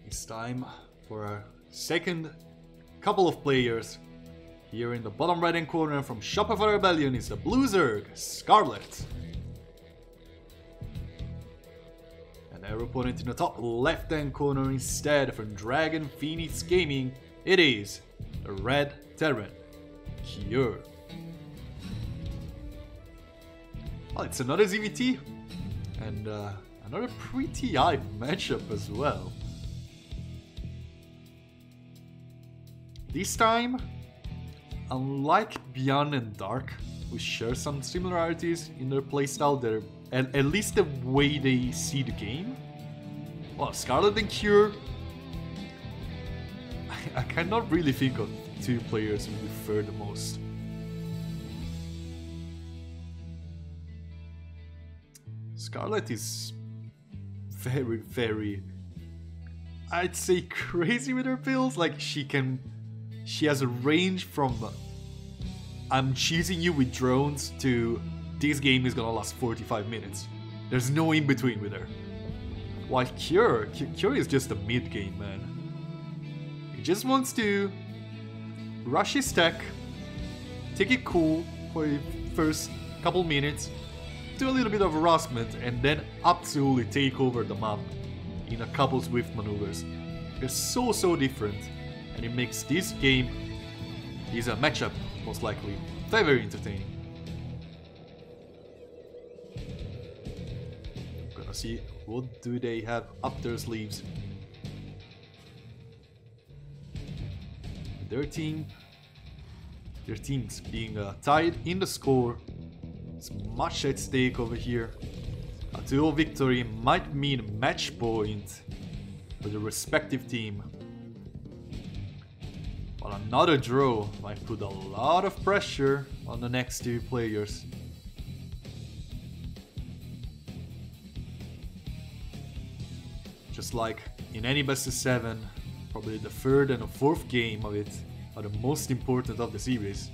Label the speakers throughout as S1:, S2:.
S1: It's time for our second couple of players. Here in the bottom right hand corner from Shopify Rebellion is the Blue Zerg, Scarlett. And our opponent in the top left hand corner instead from Dragon Phoenix Gaming, it is the Red Terran, Cure. Well, it's another ZVT and another pretty hype matchup as well. This time, unlike Beyond and Dark, we share some similarities in their playstyle, at least the way they see the game. Well, Scarlett and Cure, I cannot really think of two players we prefer the most. Scarlett is very, very, I'd say, crazy with her builds. Like, she has a range from I'm cheesing you with drones to this game is gonna last 45 minutes. There's no in between with her. While Cure is just a mid game man. He just wants to rush his tech, take it cool for the first couple minutes, do a little bit of harassment, and then absolutely take over the map in a couple swift maneuvers. They're so different, and it makes this game, this matchup, most likely very entertaining. Gonna see what do they have up their sleeves. Their teams being tied in the score. It's much at stake over here. A 2-0 victory might mean match point for the respective team. But another draw might put a lot of pressure on the next two players. Just like in any best of 7, probably the third and the fourth game of it are the most important of the series.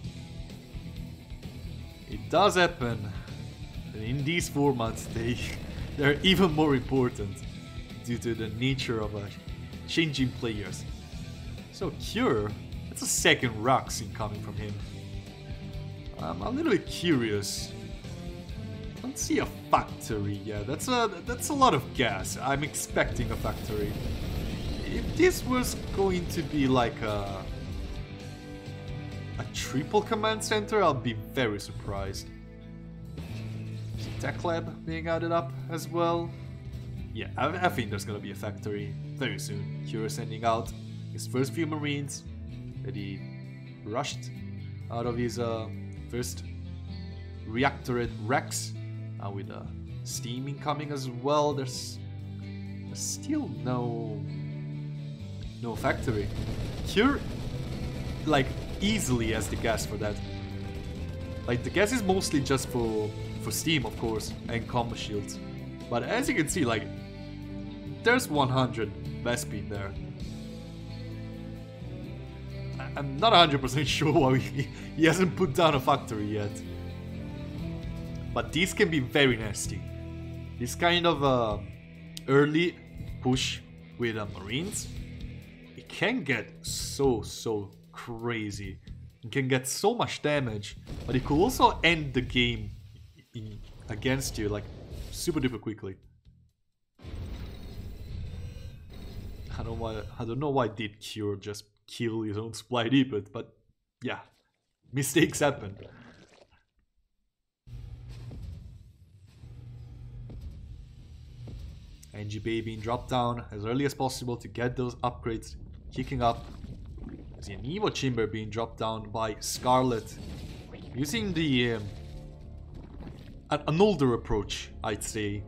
S1: It does happen, and in these formats they're even more important due to the nature of changing players. So Cure, that's a second Rux incoming from him. I'm a little bit curious. Don't see a factory yet. That's a lot of gas. I'm expecting a factory. If this was going to be like a triple command center, I'll be very surprised. Tech lab being added up as well. Yeah, I think there's gonna be a factory very soon. Cure sending out his first few marines that he rushed out of his first reactorate Rex. With steam incoming as well. There's still no factory. Cure, like, easily has the gas for that. Like, the gas is mostly just for steam, of course, and combo shields. But as you can see, like, there's 100 Vesp in there. I'm not 100% sure why he hasn't put down a factory yet. But these can be very nasty. This kind of early push with Marines, it can get so crazy. It can get so much damage, but it could also end the game against you, like, super duper quickly. I don't know why did Cure just kill his own supply depot, but yeah, mistakes happen. NGB being dropped down as early as possible to get those upgrades kicking up. See an Evo Chamber being dropped down by Scarlett, using the an older approach, I'd say,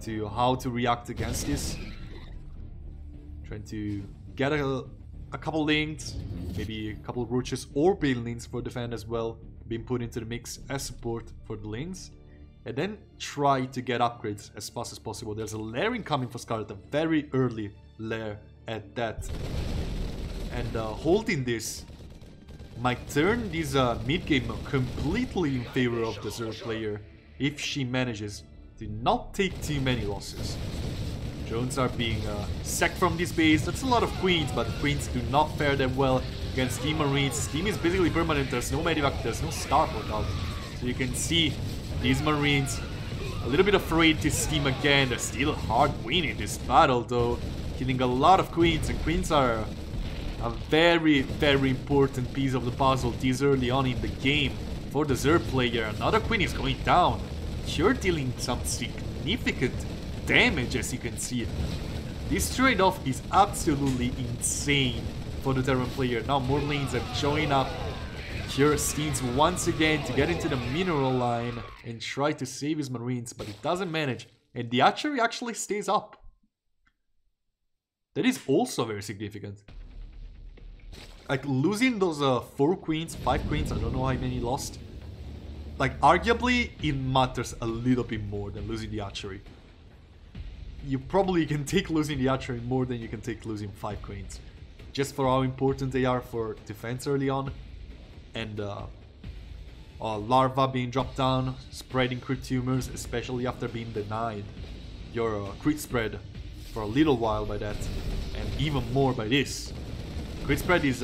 S1: to how to react against this. Trying to get a couple lanes, maybe a couple of roaches or bane lanes for defend as well, being put into the mix as support for the lanes. And then try to get upgrades as fast as possible. There's a lair incoming for Scarlett, a very early lair at that. And holding this might turn this mid-game completely in favor of the Zerg player if she manages to not take too many losses. Drones are being sacked from this base. That's a lot of queens, but queens do not fare that well against Steam Marines. Steam is basically permanent. There's no medivac, there's no starport out. So you can see these Marines a little bit afraid to steam again. They're still hard winning this battle though. Killing a lot of queens, and queens are a very, very important piece of the puzzle this early on in the game. For the Zerg player, another queen is going down. You're dealing some significant damage, as you can see. This trade-off is absolutely insane for the Terran player. Now more lanes have joined up. Here steams once again to get into the mineral line and try to save his Marines, but it doesn't manage. And the archery actually stays up. That is also very significant. Like, losing those 4 queens, 5 queens, I don't know how many lost. Like, arguably, it matters a little bit more than losing the archery. You probably can take losing the archery more than you can take losing 5 queens. Just for how important they are for defense early on. And larva being dropped down, spreading crit tumors, especially after being denied your crit spread for a little while by that, and even more by this. Crit spread is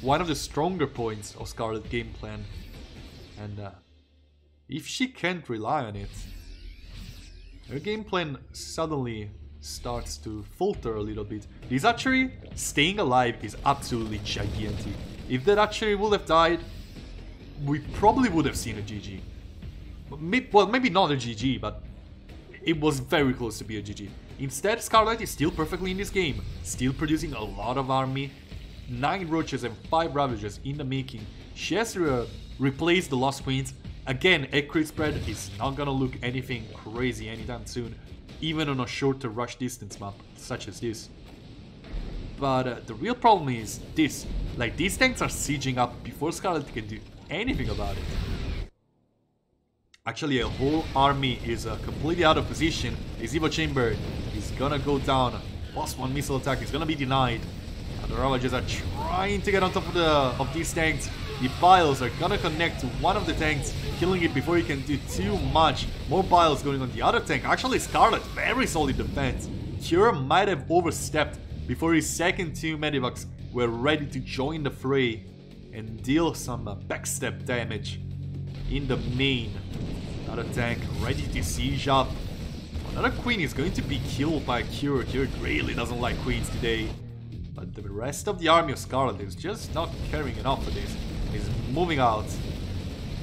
S1: one of the stronger points of Scarlett game plan, and if she can't rely on it, her game plan suddenly starts to falter a little bit. This archery, staying alive, is absolutely gigantic. If that archery would have died, we probably would have seen a GG. Well, maybe not a GG, but it was very close to be a GG. Instead, Scarlett is still perfectly in this game, still producing a lot of army, 9 roaches and 5 ravages in the making. She has to replace the lost queens. Again, a crit spread is not gonna look anything crazy anytime soon, even on a shorter rush distance map such as this. But the real problem is this, like, these tanks are sieging up before Scarlett can do anything about it. Actually, a whole army is completely out of position. His Evo Chamber is gonna go down. +1 missile attack is gonna be denied. And the Ravages are trying to get on top of these tanks. The Biles are gonna connect to one of the tanks, killing it before he can do too much. More Biles going on the other tank. Actually, Scarlett, very solid defense. Cure might have overstepped before his second 2 medivacs were ready to join the fray and deal some backstep damage in the main. Another tank ready to siege up. Another queen is going to be killed by Cure. Cure really doesn't like queens today. But the rest of the army of Scarlett is just not caring enough for this. He's moving out.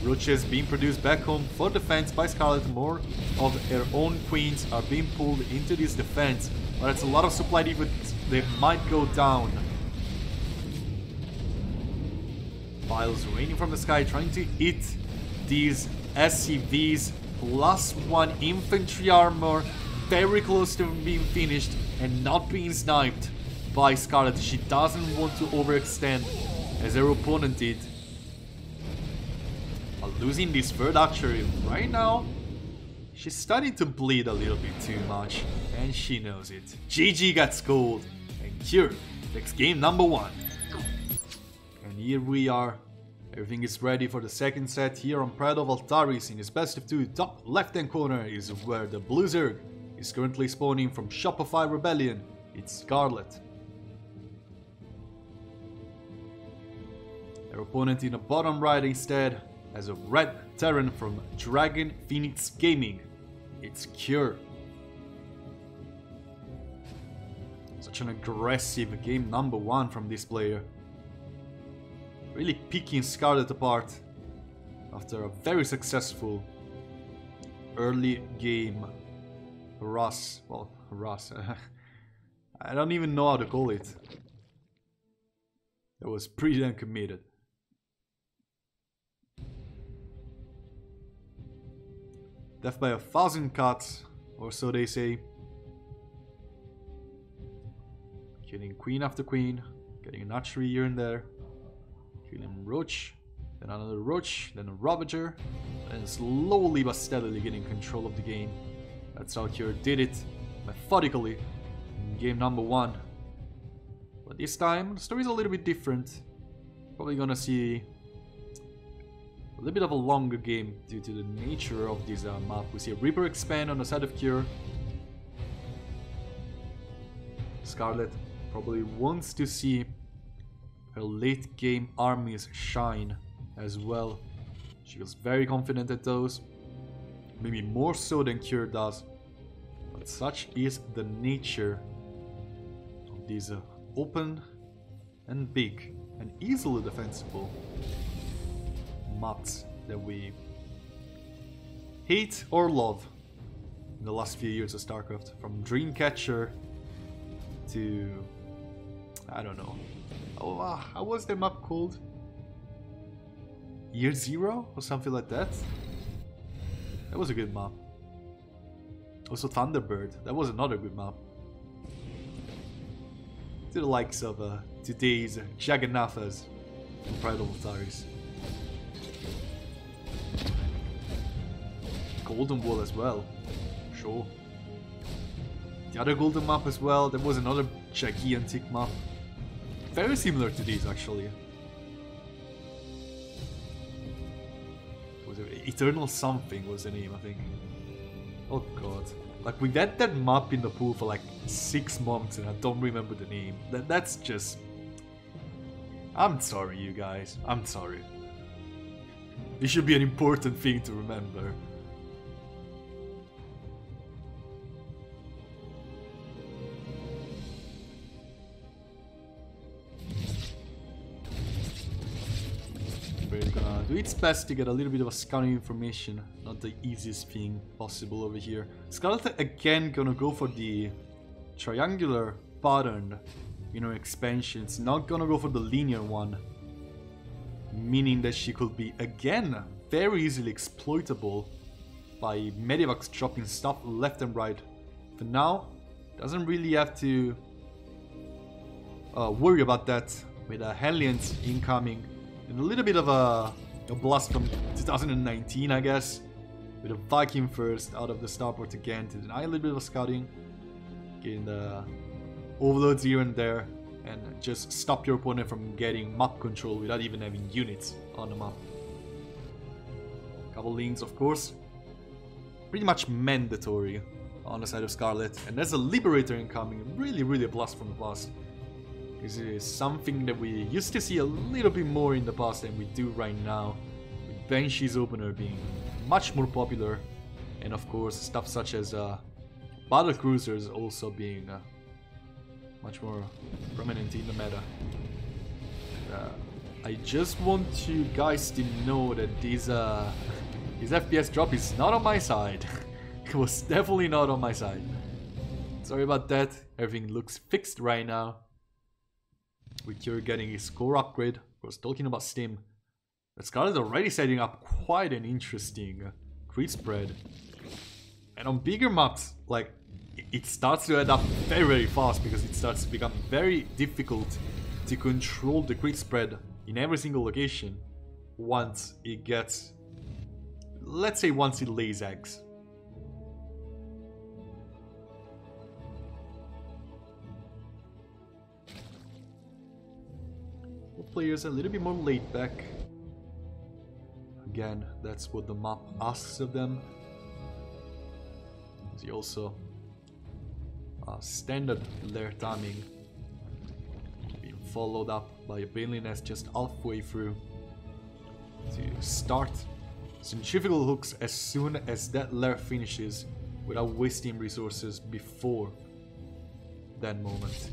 S1: Roaches being produced back home for defense by Scarlett. More of her own queens are being pulled into this defense. But it's a lot of supply defense. They might go down. Files raining from the sky, trying to hit these SCVs. +1 infantry armor, very close to being finished and not being sniped by Scarlett. She doesn't want to overextend as her opponent did. But losing this 3rd archery right now, she's starting to bleed a little bit too much, and she knows it. GG gets gold, and Cure takes game number 1. And here we are. Everything is ready for the second set here on Pride of Altaris. In his best of 2, top left hand corner is where the Blue Zerg is currently spawning from Shopify Rebellion. It's Scarlett. Their opponent in the bottom right instead has a red Terran from Dragon Phoenix Gaming. It's Cure. Such an aggressive game number 1 from this player. Really picking Scarlett apart after a very successful early game harass. Well, harass. I don't even know how to call it. That was pretty damn committed. Death by 1,000 cuts, or so they say. Killing queen after queen, getting an archery here and there. Killing Roach, then another Roach, then a Ravager, and slowly but steadily getting control of the game. That's how Cure did it, methodically, in game number 1. But this time, the story's a little bit different. Probably gonna see a little bit of a longer game due to the nature of this map. We see a Reaper expand on the side of Cure. Scarlett probably wants to see her late game armies shine as well. She feels very confident at those. Maybe more so than Cure does. But such is the nature of these open and big and easily defensible maps that we hate or love in the last few years of StarCraft. From Dreamcatcher to... I don't know. Oh, how was the map called? Year Zero or something like that? That was a good map. Also Thunderbird, that was another good map. To the likes of today's Jagannatha's from Pride of Altaris. Golden Wall as well, sure. The other golden map as well, there was another gigantic map. Very similar to these actually. Was it Eternal something was the name, I think. Oh god. Like we had that map in the pool for like 6 months and I don't remember the name. That's just... I'm sorry you guys, I'm sorry. It should be an important thing to remember. We're gonna do its best to get a little bit of a scouting information. Not the easiest thing possible over here. Scarlett again gonna go for the triangular pattern in her expansion. It's not gonna go for the linear one. Meaning that she could be again very easily exploitable by Medivacs dropping stuff left and right. For now, doesn't really have to worry about that with Hellions incoming. And a little bit of a blast from 2019, I guess. With a Viking first out of the starport again to deny a little bit of scouting. Getting the overloads here and there. And just stop your opponent from getting map control without even having units on the map. Couple links, of course. Pretty much mandatory on the side of Scarlett. And there's a Liberator incoming. Really a blast from the past. This is something that we used to see a little bit more in the past than we do right now. With Banshee's opener being much more popular. And of course stuff such as Battle Cruisers also being much more prominent in the meta. I just want you guys to know that this FPS drop is not on my side. It was definitely not on my side. Sorry about that. Everything looks fixed right now. With Cure getting his score upgrade, of course, talking about Steam. But Scarlett already setting up quite an interesting crit spread. And on bigger maps, like, it starts to add up very fast because it starts to become very difficult to control the crit spread in every single location once it gets, let's say once it lays eggs. Players a little bit more laid back. Again, that's what the map asks of them. See also standard lair timing being followed up by a Baneliness just halfway through to start centrifugal hooks as soon as that lair finishes without wasting resources before that moment.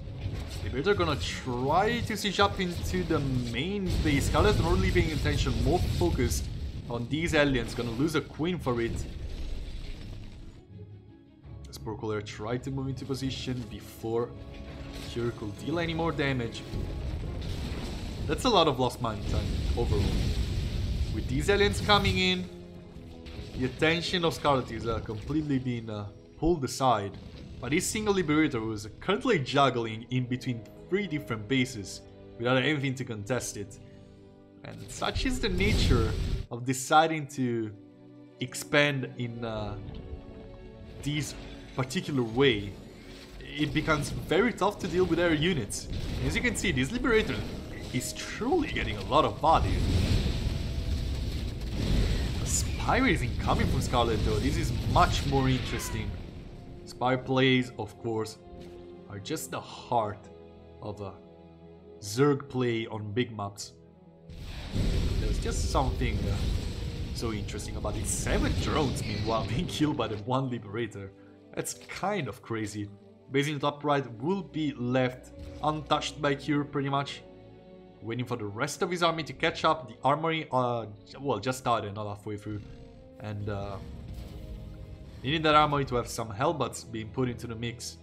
S1: Liberator gonna try to siege up into the main base. Scarlett not really paying attention, more focused on these aliens. Gonna lose a queen for it. Sporcolair tried to move into position before Cure could deal any more damage. That's a lot of lost mining time overall. With these aliens coming in, the attention of Scarlett is completely being pulled aside. But this single Liberator was currently juggling in between 3 different bases without anything to contest it. And such is the nature of deciding to expand in this particular way. It becomes very tough to deal with their units. As you can see, this Liberator is truly getting a lot of body. A Spire is incoming from Scarlett though. This is much more interesting. Spire plays, of course, are just the heart of a Zerg play on big maps. There's just something so interesting about it. 7 drones, meanwhile, being killed by the 1 Liberator. That's kind of crazy. Base in the top right will be left untouched by Cure, pretty much. Waiting for the rest of his army to catch up. The armory, well, just started, not halfway through. And needing that armory to have some Hellbats being put into the mix,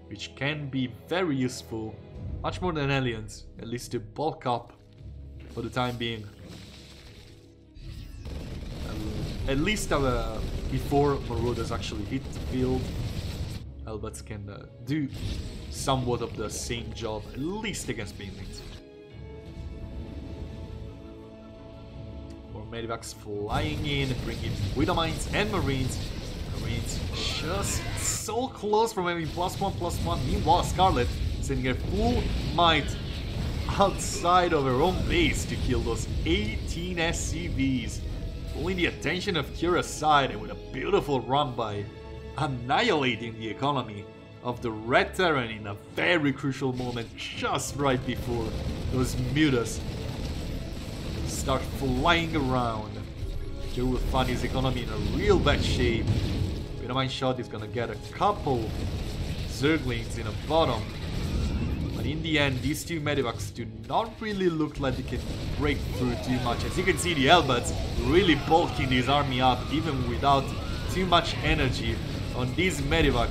S1: which can be very useful. Much more than Aliens, at least to bulk up for the time being. At least before Marauders actually hit the field, Hellbats can do somewhat of the same job, at least against Banelings. More Medivacs flying in, bringing Widowmines and Marines. Marines just so close from having +1/+1. Meanwhile, Scarlett sending her full might outside of her own base to kill those 18 SCVs. Pulling the attention of Kira's side, and with a beautiful run by annihilating the economy of the Red Terran in a very crucial moment just right before those mutas start flying around. Kira will find his economy in a real bad shape. Widowmine shot is gonna get a couple Zerglings in the bottom. But in the end, these 2 Medivacs do not really look like they can break through too much. As you can see, the Hellbats really bulking this army up even without too much energy on this Medivac.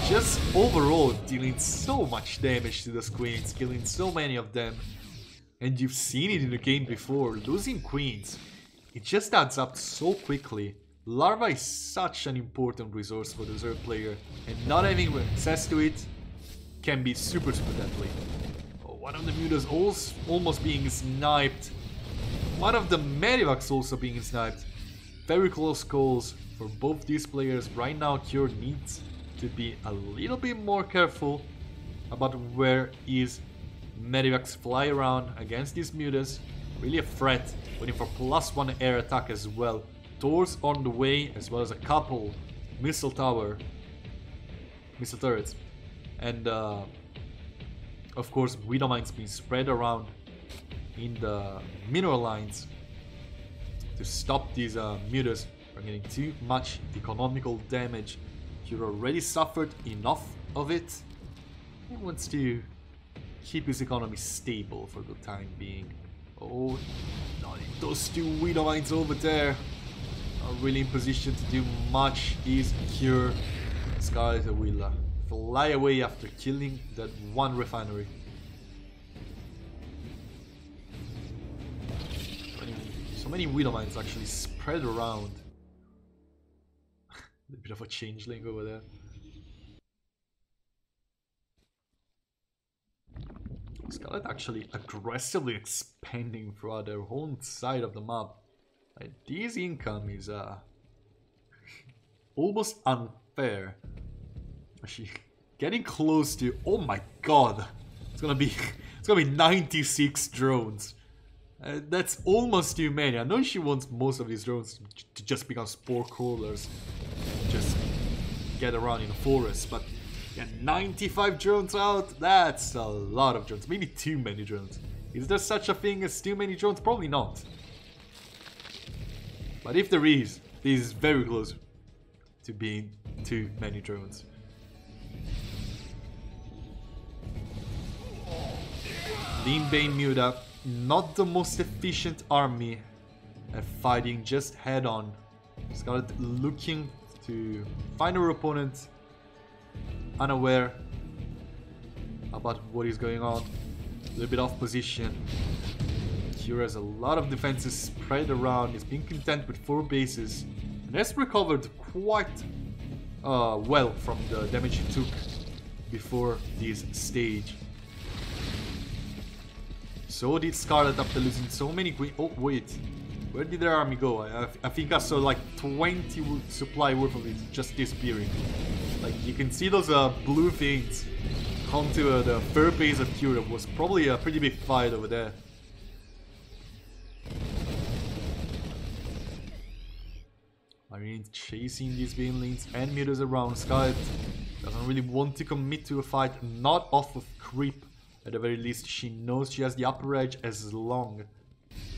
S1: Just overall dealing so much damage to those Queens, killing so many of them. And you've seen it in the game before, losing Queens, it just adds up so quickly. Larva is such an important resource for the Zerg player, and not having access to it can be super deadly. Oh, one of the mutas almost being sniped. One of the Medivacs also being sniped. Very close calls for both these players. Right now, Cure needs to be a little bit more careful about where his Medivacs fly around against these mutas. Really a threat, waiting for +1 air attack as well. Doors on the way, as well as a couple missile turrets. And of course, Widowmines being spread around in the mineral lines to stop these mutas from getting too much economical damage. Cure already suffered enough of it. He wants to keep his economy stable for the time being. Oh, no, those 2 Widowmines over there are really in position to do much. Is Cure. Scarlett will fly away after killing that 1 refinery. So many Widowmines actually spread around. A bit of a changeling over there. Scarlett actually aggressively expanding throughout their whole side of the map. Like, this income is almost unfair. Actually, getting close to, oh my god, it's gonna be 96 drones. That's almost too many. I know she wants most of these drones to just become spore crawlers, just get around in the forest, but yeah, 95 drones out, that's a lot of drones. Maybe too many drones. Is there such a thing as too many drones? Probably not. But if there is, this is very close to being too many drones. Lean Bane Muta, not the most efficient army at fighting just head on. Scarlett looking to find her opponent, unaware about what is going on, a little bit off position. Cure has a lot of defenses spread around, is being content with 4 bases, and has recovered quite well from the damage he took before this stage. So did Scarlett after losing so many queens. Oh wait, where did their army go? I think I saw like 20 supply worth of it just disappearing. Like, you can see those blue things come to the third base of Cure. It was probably a pretty big fight over there. Marines chasing these Banelings and mutas around. Scarlett Doesn't really want to commit to a fight, not off of creep. At the very least, she knows she has the upper edge as long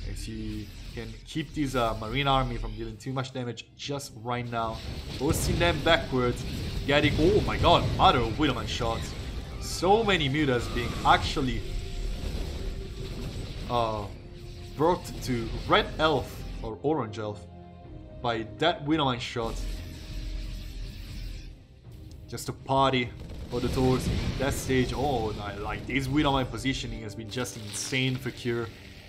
S1: as she can keep this Marine army from dealing too much damage just right now. Forcing them backwards, getting, oh my god, mother of Widowman shots. So many mutas being actually brought to red elf or orange elf by that Widowman shot. Just a party for the Taurs in that stage. Oh, like this Widowman positioning has been just insane for Cure.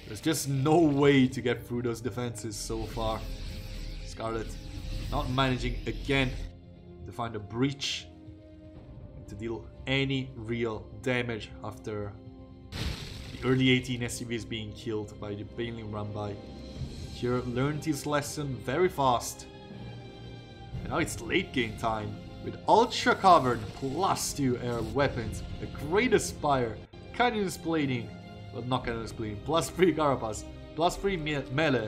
S1: There's just no way to get through those defenses so far. Scarlett not managing again to find a breach and to deal any real damage after the early 18 SCVs being killed by the Baneling run by. Cure learned his lesson very fast. And now it's late game time. With Ultra Cavern plus 2 air weapons, a Great Aspire, Canon's Plating, but not Canon's Plating, plus 3 Carapace, plus 3 melee,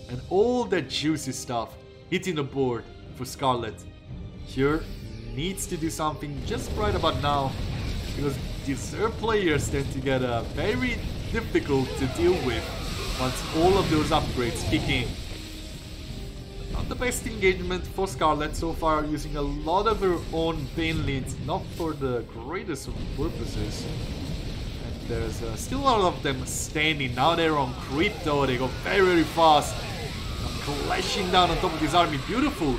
S1: and all that juicy stuff hitting the board for Scarlett. Cure needs to do something just right about now, because these players tend to get very difficult to deal with once all of those upgrades kick in. Not the best engagement for Scarlett so far, using a lot of her own Banelings, not for the greatest of purposes. And there's still a lot of them standing. Now they're on creep though, they go very, very fast. Clashing down on top of this army, beautiful.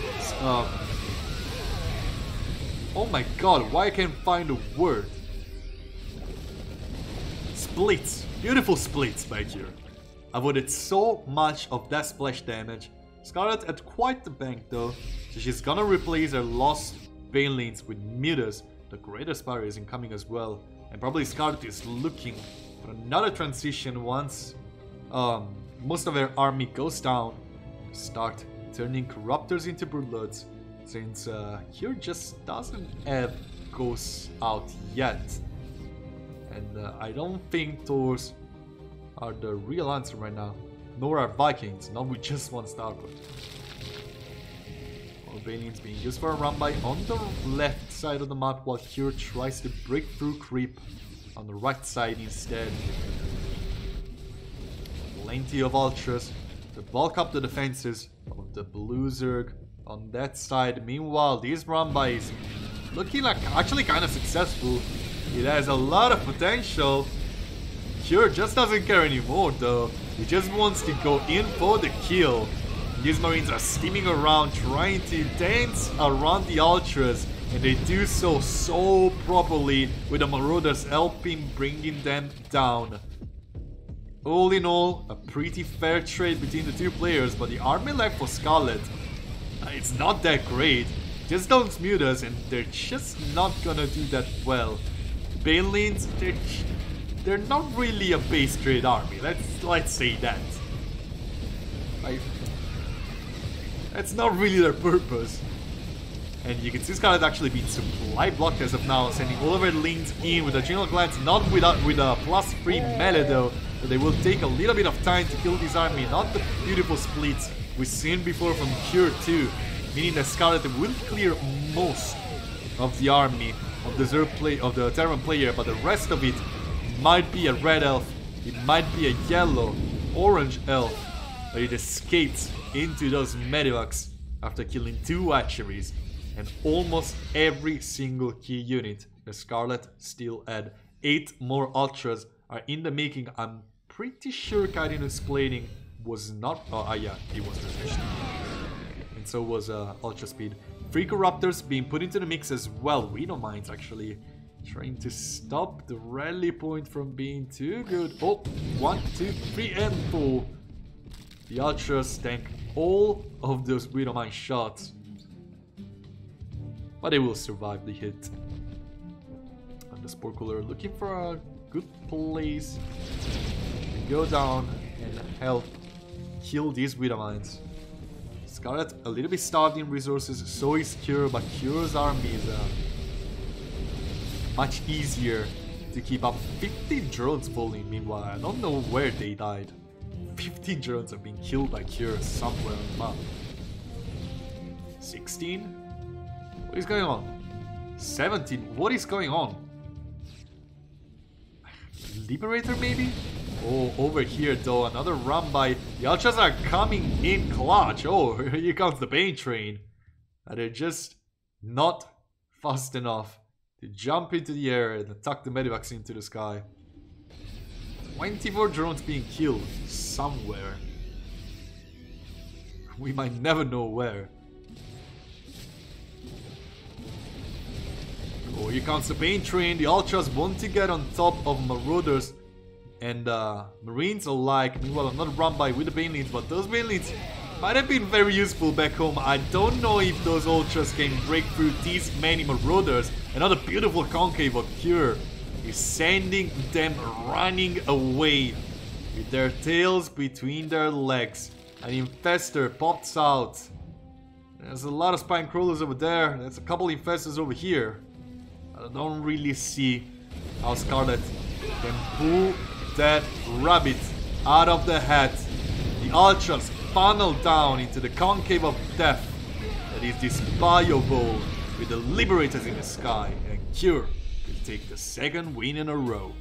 S1: Oh my god, why I can't find a word. Splits, beautiful splits by Cure. Avoided so much of that splash damage. Scarlett had quite the bank though, so she's gonna replace her lost Banelings with mutas. The Great Aspire is incoming as well, and probably Scarlett is looking for another transition once most of her army goes down. Start turning Corruptors into Broodlords, since Cure just doesn't have Ghosts out yet. And I don't think Taurs are the real answer right now. Nor are Vikings, not with just one StarCraft. All Banelings being used for a run by on the left side of the map, while Cure tries to break through creep on the right side instead. Plenty of Ultras to bulk up the defenses of the Blue Zerg on that side. Meanwhile, this run by is looking like actually kind of successful. It has a lot of potential. Cure just doesn't care anymore though. He just wants to go in for the kill. These Marines are steaming around trying to dance around the Ultras, and they do so properly, with the Marauders helping bringing them down. All in all, a pretty fair trade between the two players, but the army left for Scarlett, it's not that great. Just don't mute us and they're just not gonna do that well. Banelings, they're not really a base trade army, let's say that. That's not really their purpose. And you can see Scarlett actually being supply blocked as of now, sending all of her lings in with a general glance, not with a +3 melee though. So they will take a little bit of time to kill this army, not the beautiful splits we've seen before from Cure 2, meaning that Scarlett will clear most of the army of the Terran player, but the rest of it might be a red elf, it might be a yellow, orange elf, but it escapes into those medevacs after killing 2 hatcheries and almost every single key unit. The Scarlett still had 8 more ultras are in the making. I'm pretty sure Kaidinus Plating was not... oh yeah, it was refreshed. And so was Ultra Speed. 3 Corruptors being put into the mix as well. We don't mind actually. Trying to stop the rally point from being too good. Oh, 1, 2, 3 and 4. The Ultras tank all of those Widowmine shots. But they will survive the hit. And the Spore Cooler looking for a good place to go down and help kill these Widowmines. Scarlett a little bit starved in resources, so is Cure, but Cure's army is much easier to keep up. 15 drones falling meanwhile, I don't know where they died. 15 drones have been killed by Cure somewhere on the map. 16? What is going on? 17. What is going on? Liberator maybe? Oh, over here though, another run by the Ultras are coming in clutch. Oh, here comes the Bane train. And they're just not fast enough to jump into the air and tuck the medivacs into the sky. 24 drones being killed somewhere. We might never know where. Oh, here comes the Bane train. The Ultras want to get on top of Marauders and Marines alike. Meanwhile, another run by with the Banelings, but those Banelings might have been very useful back home. I don't know if those Ultras can break through these many Marauders. Another beautiful concave of Cure is sending them running away with their tails between their legs. An Infestor pops out. There's a lot of Spine Crawlers over there. There's a couple Infestors over here. I don't really see how Scarlett can pull that rabbit out of the hat. The Ultras funnel down into the concave of death that is this Bio Bowl with the Liberators in the sky, and Cure will take the second win in a row.